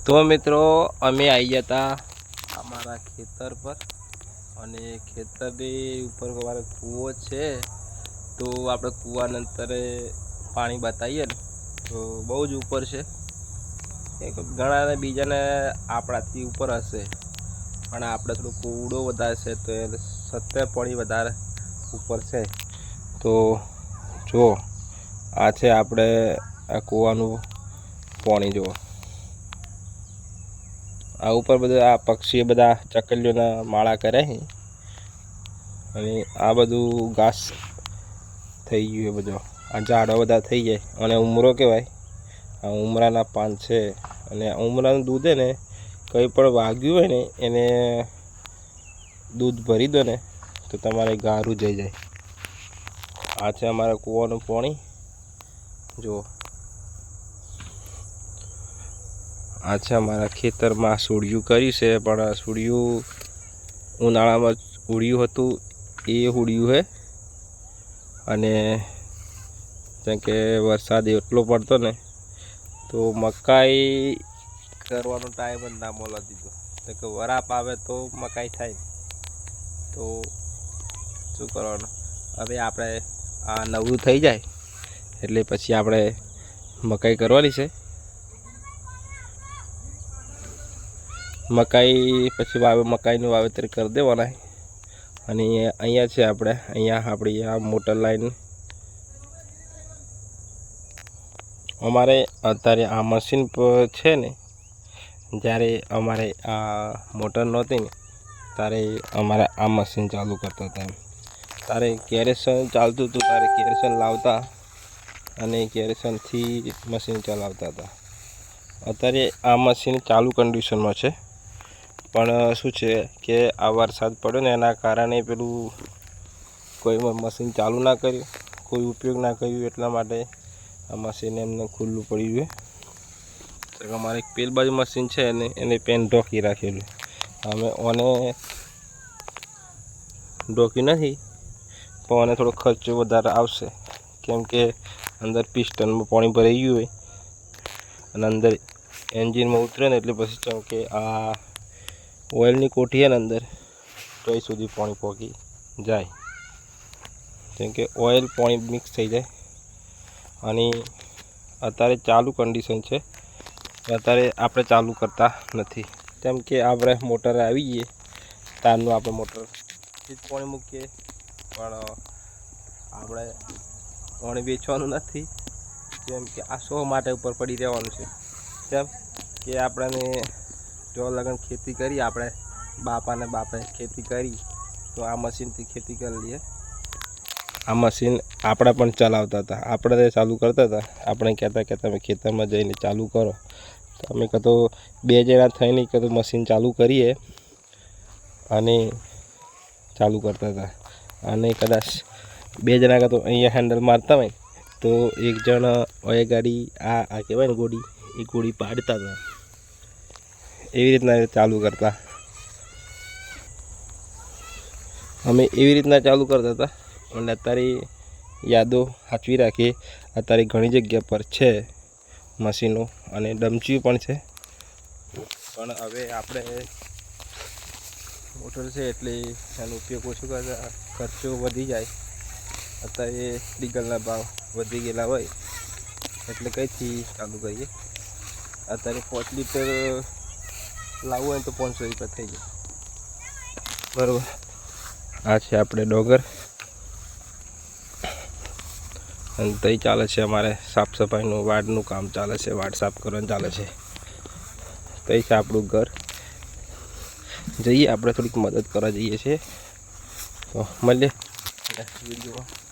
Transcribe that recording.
તો મિત્રો અમે આવી ગયા હતા અમારા ખેતર પર અને ખેતરની ઉપર અમારો કૂવો છે। તો આપણે કૂવાના અંતરે પાણી બતાવીએ ને તો બહુ જ ઉપર છે। એક ઘણાને બીજાને આપણાથી ઉપર હશે પણ આપણે થોડું કૂવડો વધારે છે તો એ 70 પાણી વધારે ઉપર છે। તો જો આ છે આપણે આ કૂવાનું પાણી જુઓ। આ ઉપર બધા આ પક્ષીઓ બધા ચકલીઓના માળા કરે છે અને આ બધું ઘાસ થઈ ગયું છે બધો। આ ઝાડો બધા થઈ જાય અને ઉમરો કહેવાય। આ ઉમરાના પાન છે અને ઉમરાનું દૂધ ને કંઈ પણ વાગ્યું હોય ને એને દૂધ ભરી દો ને તો તમારે ગારું જઈ જાય। આ છે અમારા કૂવાનું પાણી જુઓ। આ છે અમારા ખેતરમાં સુડિયું કર્યું છે પણ આ સુડિયું ઉનાળામાં ઉડ્યું હતું એ ઉડ્યું છે અને જેમ કે વરસાદ એટલો પડતો ને તો મકાઈ કરવાનો ટાઈમ જ ના મળવા દીધો। તો કે વરાપ આવે તો મકાઈ થાય તો શું કરવાનું। હવે આપણે આ નવરું થઈ જાય એટલે પછી આપણે મકાઈ કરવાની છે। મકાઈ પછી મકાઈનું વાવેતર કરી દેવાના અને અહીંયા છે આપણે આપણી આ મોટર લાઈન અમારે અત્યારે આ મશીન છે ને જ્યારે અમારે આ મોટર નહોતી ને ત્યારે અમારે આ મશીન ચાલુ કરતા હતા। તારે કેરેસન ચાલતું હતું તારે કેરેસન લાવતા અને કેરેસનથી મશીન ચલાવતા હતા। અત્યારે આ મશીન ચાલુ કન્ડિશનમાં છે પણ શું છે કે આ વરસાદ પડ્યો ને એના કારણે પેલું કોઈ મશીન ચાલુ ના કર્યું કોઈ ઉપયોગ ના કર્યું એટલા માટે આ મશીન એમને ખુલ્લું પડ્યું છે। તો અમારે એક પેલ બાજુ મશીન છે ને એને પેન ઢોકી રાખેલું। અમે ઓને ઢોકી નથી પણ ઓને થોડો ખર્ચો વધારે આવશે કેમ કે અંદર પિસ્ટનમાં પાણી ભરાઈ ગયું હોય અને અંદર એન્જિનમાં ઉતરે ને એટલે પછી જેમ કે આ ઓઇલની કોઠી છે ને અંદર તો એ સુધી પાણી પહોંચી જાય જેમ કે ઓઇલ પાણી મિક્સ થઈ જાય। અને અત્યારે ચાલુ કન્ડિશન છે અત્યારે આપણે ચાલુ કરતા નથી કેમ કે આપણે મોટર આવી ગઈ તારનું આપણે મોટર જ પાણી મૂકીએ પણ આપણે પાણી વેચવાનું નથી જેમ કે આ 100 માટે ઉપર પડી રહેવાનું છે કેમ કે આપણને જો લગન ખેતી કરી આપણે બાપે ખેતી કરી તો આ મશીનથી ખેતી કરી લઈએ। આ મશીન આપણે પણ ચલાવતા હતા આપણે ચાલુ કરતા હતા આપણે કહેતા કે તમે ખેતરમાં જઈને ચાલુ કરો તો અમે કહેતો 2 જણા થઈને કહેતો મશીન ચાલુ કરીએ અને ચાલુ કરતા હતા અને કદાચ 2 જણા કહેતો અહીંયા હેન્ડલ મારતા હોય તો એક જણ ઓય ગાડી આ કહેવાય ને ગોળી એ ગોળી પાડતા હતા એવી રીતના ચાલુ કરતા। અમે એવી રીતના ચાલુ કરતા હતા અને અત્યારે યાદો સાચવી રાખીએ। અત્યારે ઘણી જગ્યા પર છે મશીનો અને ડમચીઓ પણ છે પણ હવે આપણે મોટર છે એટલે એનો ઉપયોગ ઓછો કરતા ખર્ચો વધી જાય। અત્યારે ડીઝલના ભાવ વધી ગયેલા હોય એટલે કંઈથી ચાલુ કરીએ। અત્યારે 5 લીટર લાવવું હોય તો 500 રૂપિયા થઈ જાય બરાબર। આ છે આપણે ડોગર અને તઈ ચાલે છે અમારે સાફ સફાઈનું વાડનું કામ ચાલે છે વાડ સાફ કરવાનું ચાલે છે। તઈ છે આપણું ઘર જઈએ આપણે થોડીક મદદ કરવા જઈએ છીએ તો મળીએ વિડીયોમાં।